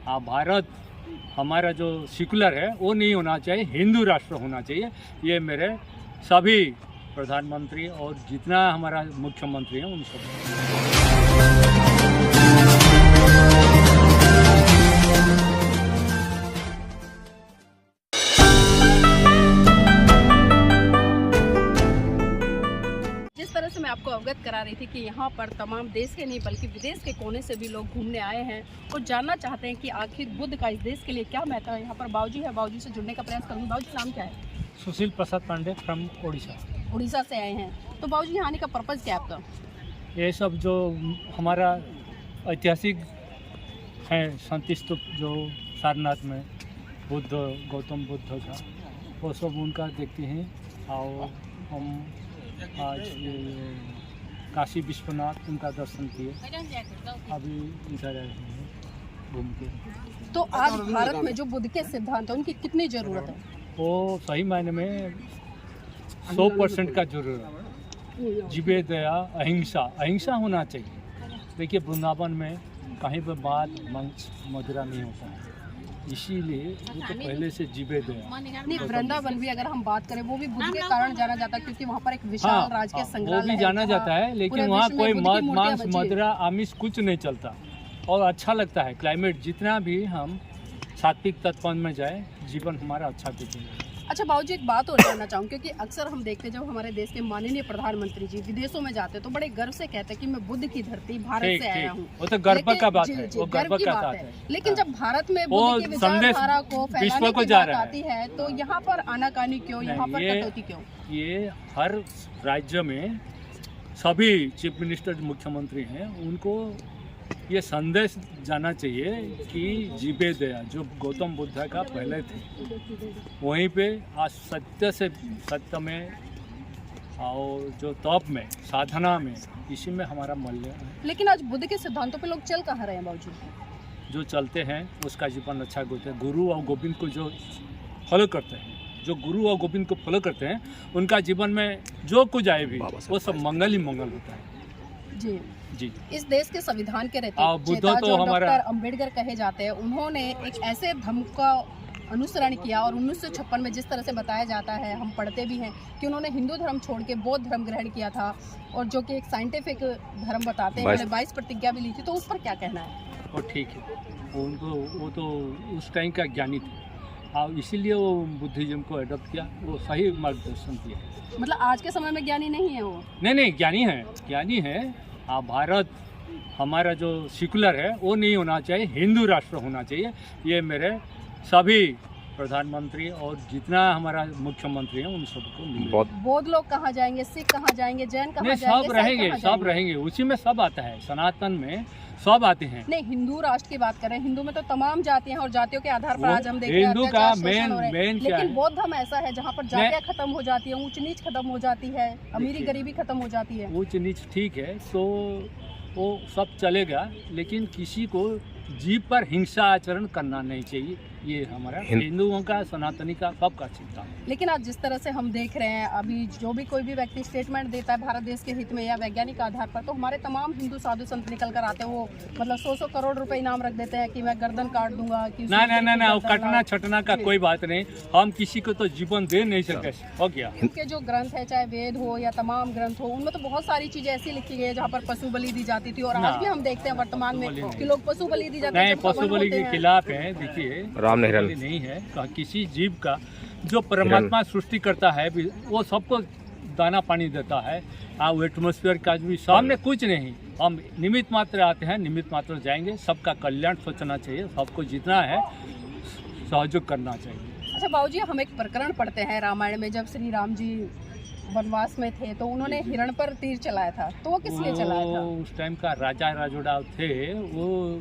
भारत हमारा जो सेकुलर है वो नहीं होना चाहिए, हिंदू राष्ट्र होना चाहिए। ये मेरे सभी प्रधानमंत्री और जितना हमारा मुख्यमंत्री हैं उन सब मैं आपको अवगत करा रही थी कि यहाँ पर तमाम देश के नहीं बल्कि विदेश के कोने से भी लोग घूमने आए हैं और जानना चाहते हैं कि आखिर बुद्ध का इस देश के लिए क्या महत्व है। यहाँ पर बाबूजी है, बाबूजी से जुड़ने का प्रयास करूँगी। बाबूजी नाम क्या है? सुशील प्रसाद पांडे फ्रॉम उड़ीसा। उड़ीसा से आए हैं, तो बाबूजी यहाँ आने का पर्पज़ क्या है आपका? ये सब जो हमारा ऐतिहासिक है शांति स्तूप जो सारनाथ में बुद्ध गौतम बुद्ध का, वो सब उनका देखते हैं। और हम आज ये काशी विश्वनाथ उनका दर्शन किए, अभी इधर आए हैं घूम के। तो आज भारत में जो बुद्ध के सिद्धांत है उनकी कितनी ज़रूरत है? वो सही मायने में 100% का जरूरत है। जीवे दया अहिंसा होना चाहिए। देखिए वृंदावन में कहीं पर बात मदिरा नहीं होता है, इसीलिए वो तो पहले से जीवे दया। नहीं, वृंदावन भी अगर हम बात करें वो भी बुद्ध के कारण जाना जाता है क्योंकि वहाँ पर एक विशाल राजकीय संग्रहालय वो भी जाना जाता है, लेकिन वहाँ कोई मद मांस मदिरा आमिष कुछ नहीं चलता और अच्छा लगता है। क्लाइमेट जितना भी हम सात्विक तत्व में जाए, जीवन हमारा अच्छा बीतेगा। अच्छा बाबूजी, एक बात और जानना चाहूँ क्योंकि अक्सर हम देखते हैं जब हमारे देश के माननीय प्रधानमंत्री जी विदेशों में जाते हैं तो बड़े गर्व से कहते हैं कि मैं बुद्ध की धरती भारत से आया हूँ। वो तो गर्व का बात है, वो गर्व का बात है। लेकिन जब भारत में बुद्ध की विचारधारा को फैलाने की बात आती है तो यहाँ पर आनाकानी क्यों, यहाँ पर कटौती क्यों? ये हर राज्य में सभी चीफ मिनिस्टर मुख्यमंत्री हैं, उनको ये संदेश जाना चाहिए कि जीवे दया जो गौतम बुद्ध का पहले थे वहीं पे आज सत्य से सत्य में और जो तप में साधना में, इसी में हमारा मूल्य है। लेकिन आज बुद्ध के सिद्धांतों पे लोग चल कहाँ रहे हैं बाबूजी? जो चलते हैं उसका जीवन अच्छा होता है। गुरु और गोविंद को जो फॉलो करते हैं, जो गुरु और गोविंद को फॉलो करते हैं, उनका जीवन में जो कुछ आए भी वो सब मंगल ही मंगल होता है। जी जी। इस देश के संविधान के रहते तो हमारा डॉक्टर अम्बेडकर कहे जाते हैं, उन्होंने एक ऐसे धर्म का अनुसरण किया और 1956 में जिस तरह से बताया जाता है, हम पढ़ते भी हैं कि उन्होंने हिंदू धर्म छोड़ के बौद्ध धर्म ग्रहण किया था और जो कि एक साइंटिफिक धर्म बताते हैं। उन्होंने 22 प्रतिज्ञा भी ली थी, तो उस पर क्या कहना है? वो ठीक है, वो तो उस टाइम का ज्ञानी थे और इसीलिए वो बुद्धिज्म को अडॉप्ट किया, वो सही मार्गदर्शन किया। मतलब आज के समय में ज्ञानी नहीं है वो? नहीं, ज्ञानी है। भारत हमारा जो सेकुलर है वो नहीं होना चाहिए, हिंदू राष्ट्र होना चाहिए। ये मेरे सभी प्रधानमंत्री और जितना हमारा मुख्यमंत्री हैं उन सबको। बौद्ध लोग कहाँ जाएंगे, सिख कहाँ जाएंगे, जैन कहाँ जाएंगे? सब रहेंगे, उसी में सब आता है। सनातन में सब आते हैं। नहीं, हिंदू राष्ट्र की बात करें, हिंदू में तो तमाम जातियां और जातियों के आधार पर आज हम देखते हैं हिंदू का मेन लेकिन बौद्ध धर्म ऐसा है जहाँ पर जातियां खत्म हो जाती है, ऊंच नीच खत्म हो जाती है, अमीरी गरीबी खत्म हो जाती है। ऊंच नीच ठीक है, तो वो सब चलेगा, लेकिन किसी को जीव पर हिंसा आचरण करना नहीं चाहिए। ये हमारा हिंदुओं का, सनातनी का, सबका चिंता है। लेकिन आज जिस तरह से हम देख रहे हैं, अभी जो भी कोई भी व्यक्ति स्टेटमेंट देता है भारत देश के हित में या वैज्ञानिक आधार पर, तो हमारे तमाम हिंदू साधु संत निकल कर आते हैं। वो मतलब 100 करोड़ रुपए इनाम रख देते हैं कि मैं गर्दन काट दूंगा। ना, कटना छटना का कोई बात नहीं। हम किसी को तो जीवन दे नहीं सकते। हो गया। उनके जो ग्रंथ है, चाहे वेद हो या तमाम ग्रंथ हो, उनमें तो बहुत सारी चीजें ऐसी लिखी गई है जहाँ पर पशु बलि दी जाती थी और आज भी हम देखते हैं वर्तमान में कि लोग पशु बलि दी जाती है। पशु बलि के खिलाफ है। देखिए, राम नहीं है, किसी जीव का जो परमात्मा सृष्टि करता है वो सबको दाना पानी देता है। और एटमॉस्फेयर का भी सामने कुछ नहीं, हम निमित्त मात्र आते हैं, निमित्त मात्र जाएंगे। सबका कल्याण सोचना चाहिए, सबको जितना है सहयोग करना चाहिए। अच्छा बाबूजी, हम एक प्रकरण पढ़ते हैं रामायण में, जब श्री राम जी वनवास में थे तो उन्होंने हिरण पर तीर चलाया था, तो वो किस लिए चलाया था? उस टाइम का राजा राजोड़ा थे, वो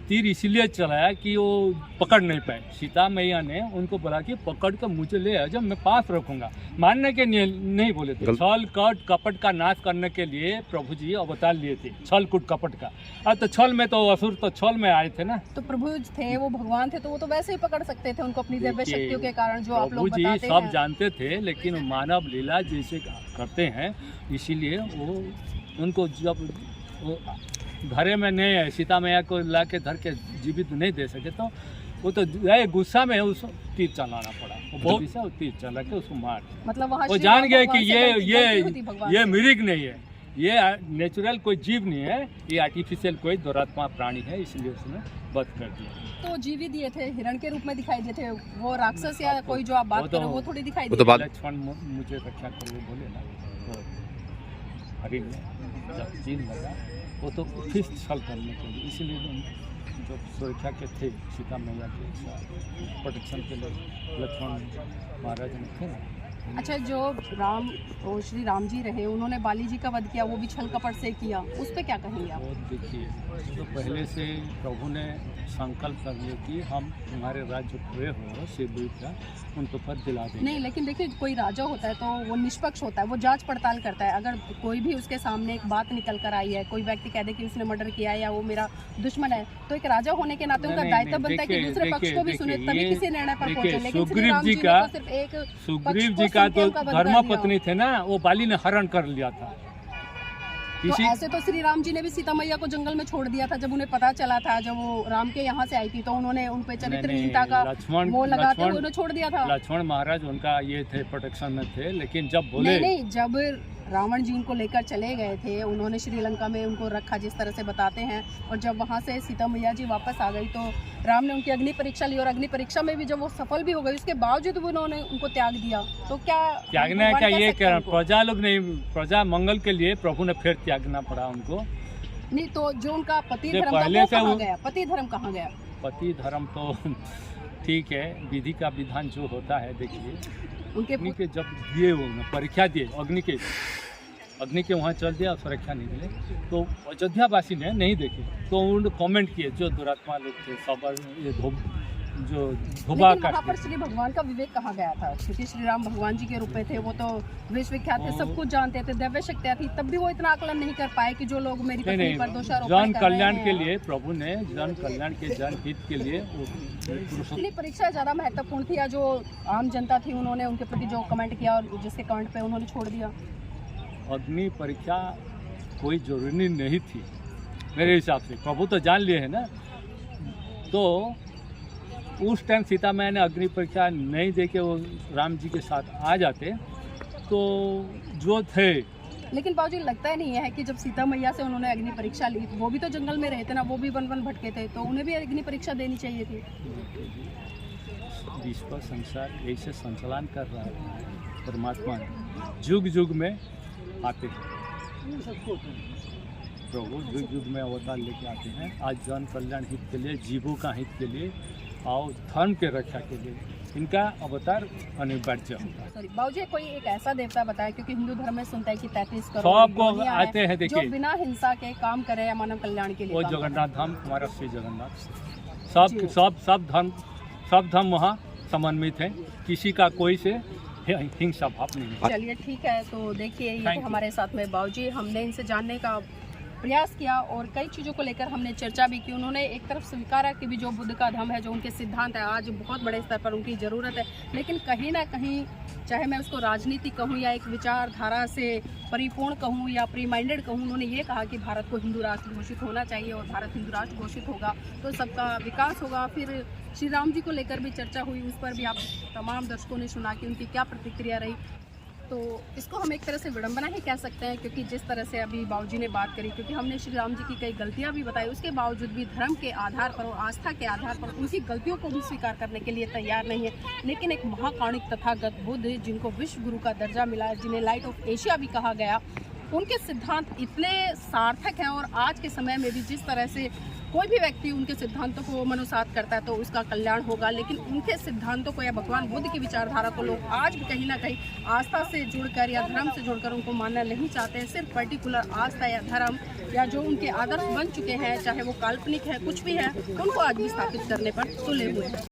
तीर इसीलिए चलाया कि वो पकड़ नहीं पाए। सीता मैया ने उनको बोला कि पकड़ कर मुझे ले आ, जब मैं पास रखूंगा। मानने के नहीं बोले थे। छल कट कपट का नाश करने के लिए प्रभु जी अवतार लिए थे, छल कुट कपट का। अब तो छल में तो असुर तो छल में आए थे ना। तो प्रभु थे, वो भगवान थे, तो वो तो वैसे ही पकड़ सकते थे उनको अपनी दिव्य शक्तियों के कारण, जो आप लोग बताते हैं। सब जानते थे, लेकिन मानव लीला जैसे करते हैं, इसीलिए वो उनको जब धरे में नहीं है, सीता मैया को ला के धर के जीवित नहीं दे सके, तो वो तो गए गुस्सा में उसको तीर चलाना पड़ा, वो बहुत सा तीर चला के उसको मार दिया। मतलब वहाँ वो श्री जान राम गए भगवान कि से गलती होती भगवान ये से। मृग नहीं है, ये नेचुरल कोई जीव नहीं है, ये आर्टिफिशियल कोई दुरात्मा प्राणी है, इसलिए उसने वध कर दिया। तो जीवित दिए थे, हिरण के रूप में दिखाई दिए थे, वो राक्षस या कोई जो आप बात कर रहे हो वो थोड़ी दिखाई वो तो दिए। बात- लक्ष्मण मुझे रक्षा करो बोले ना, तो हरिण ने जब चीन लगा वो तो फिर छल करने के लिए, इसलिए जो सुरक्षा के थे सीता मैया के प्रोटेक्शन के लिए लक्ष्मण महाराज ने थे ना। अच्छा, जो श्री राम जी रहे, उन्होंने बाली जी का वध किया, वो भी छल कपट से किया, उस पे क्या कहेंगे आप? वो देखिए, तो पहले से प्रभु ने संकल्प कर लिया कि हम तुम्हारे राज्य पूरे हो शिवदूत का उनको पद दिला देंगे। नहीं, लेकिन देखिए कोई राजा होता है तो वो निष्पक्ष होता है, वो जांच पड़ताल करता है। अगर कोई भी उसके सामने एक बात निकल कर आई है, कोई व्यक्ति कह दे कि उसने मर्डर किया है या वो मेरा दुश्मन है, तो एक राजा होने के नाते उनका दायित्व बनता है कि दूसरे पक्ष को भी सुने, तभी किसी निर्णय पर पहुंचे। लेकिन श्री राम जी ने तो सिर्फ एक सुग्रीव जी का तो धर्म पत्नी थे ना, वो बाली ने हरण कर लिया था। तो ऐसे तो श्री राम जी ने भी सीता मैया को जंगल में छोड़ दिया था, जब उन्हें पता चला था, जब वो राम के यहाँ से आई थी, तो उन्होंने उन पे चरित्रहीनता का वो लगाते हुए उन्हें छोड़ दिया था। लक्ष्मण महाराज उनका ये थे, प्रोटेक्शन में थे, लेकिन जब बोले नहीं, जब रावण जी उनको लेकर चले गए थे, उन्होंने श्रीलंका में उनको रखा जिस तरह से बताते हैं, और जब वहाँ से सीता मैया जी वापस आ गई तो राम ने उनकी अग्नि परीक्षा ली, और अग्नि परीक्षा में भी जब वो सफल भी हो गई, उसके बावजूद भी उन्होंने उनको त्याग दिया। तो क्या त्यागना का ये कह प्रजा लोग नहीं, प्रजा मंगल के लिए प्रभु ने फिर त्यागना पड़ा उनको। नहीं, तो जो उनका पति धर्म पहले से कहाँ गया? पति धर्म कहाँ गया? पति धर्म तो ठीक है, विधि का विधान जो होता है, देखिए उनके अग्नि के जब दिए वो परीक्षा दिए, अग्नि के वहाँ चल दिया, सुरक्षा नहीं मिले, तो अयोध्यावासी ने नहीं देखे, तो उन्होंने कमेंट किए, जो दुरात्मा लोग थे सब ये जो धोबा लेकिन वहाँ पर श्री भगवान का विवेक कहाँ गया था? क्योंकि श्री राम भगवान जी के रूप में थे, वो तो विश्वविख्यात थे, सब कुछ जानते थे, दिव्य शक्तियाँ थी, तब भी वो इतना आकलन नहीं कर पाए कि जो लोग मेरी पत्नी पर दोषारोपण जन कर रहे कल्याण हैं। के लिए प्रभु ने जन कल्याण के जन हित के लिए इसलिए परीक्षा ज़्यादा महत्वपूर्ण थी, या जो आम जनता थी उन्होंने उनके प्रति जो कमेंट किया और जिसके कमेंट पे उन्होंने छोड़ दिया? अग्नि परीक्षा कोई जरूरी नहीं थी मेरे हिसाब से, प्रभु तो जान लिए है ना। तो उस टाइम सीता मैया ने अग्नि परीक्षा नहीं दे के वो राम जी के साथ आ जाते तो जो थे। लेकिन बाबूजी, लगता ही नहीं है कि जब सीता मैया से उन्होंने अग्नि परीक्षा ली, वो भी तो जंगल में रहे थे ना, वो भी वन वन भटके थे, तो उन्हें भी अग्नि परीक्षा देनी चाहिए थी। विश्व संसार ऐसे संचालन कर रहा है परमात्मा, युग युग में आते हैं प्रभु, युग युग में अवतार लेके आते हैं। आज जन कल्याण हित के लिए, जीवों का हित के लिए और धर्म के रक्षा के लिए इनका अवतार अनिवार्य होता है। बाबूजी, कोई एक ऐसा देवता बताया, क्योंकि हिंदू धर्म में सुनता है कि 33 करोड़ सबको योनियां आते हैं, हैं, देखिए जो बिना हिंसा के काम करे या मानव कल्याण के लिए वो काम करे। जगन्नाथ धाम, हमारा श्री जगन्नाथ, सब धर्म वहाँ समन्वित है, किसी का कोई से हिंसा भाव नहीं है। चलिए ठीक है, तो देखिए ये Thank थे you. हमारे साथ में बाबूजी, हमने इनसे जानने का प्रयास किया और कई चीज़ों को लेकर हमने चर्चा भी की। उन्होंने एक तरफ स्वीकारा कि भी जो बुद्ध का धर्म है, जो उनके सिद्धांत है, आज बहुत बड़े स्तर पर उनकी ज़रूरत है, लेकिन कहीं ना कहीं चाहे मैं उसको राजनीति कहूँ या एक विचारधारा से परिपूर्ण कहूँ या प्री माइंडेड कहूँ, उन्होंने ये कहा कि भारत को हिंदू राष्ट्र घोषित होना चाहिए, और भारत हिंदू राष्ट्र घोषित होगा तो सबका विकास होगा। फिर श्री राम जी को लेकर भी चर्चा हुई, उस पर भी आप तमाम दर्शकों ने सुना कि उनकी क्या प्रतिक्रिया रही। तो इसको हम एक तरह से विडंबना ही कह सकते हैं, क्योंकि जिस तरह से अभी बाबूजी ने बात करी, क्योंकि हमने श्री राम जी की कई गलतियां भी बताई, उसके बावजूद भी धर्म के आधार पर और आस्था के आधार पर उनकी गलतियों को भी स्वीकार करने के लिए तैयार नहीं है। लेकिन एक महाकाणिक तथागत बुद्ध, जिनको विश्व गुरु का दर्जा मिला, जिन्हें लाइट ऑफ एशिया भी कहा गया, उनके सिद्धांत इतने सार्थक हैं, और आज के समय में भी जिस तरह से कोई भी व्यक्ति उनके सिद्धांतों को मनुसात करता है तो उसका कल्याण होगा, लेकिन उनके सिद्धांतों को या भगवान बुद्ध की विचारधारा को लोग आज भी कहीं ना कहीं आस्था से जुड़कर या धर्म से जुड़कर उनको मानना नहीं चाहते हैं। सिर्फ पर्टिकुलर आस्था या धर्म या जो उनके आदर्श बन चुके हैं, चाहे वो काल्पनिक है, कुछ भी है, उनको आज भी स्थापित करने पर तुले हुए हैं।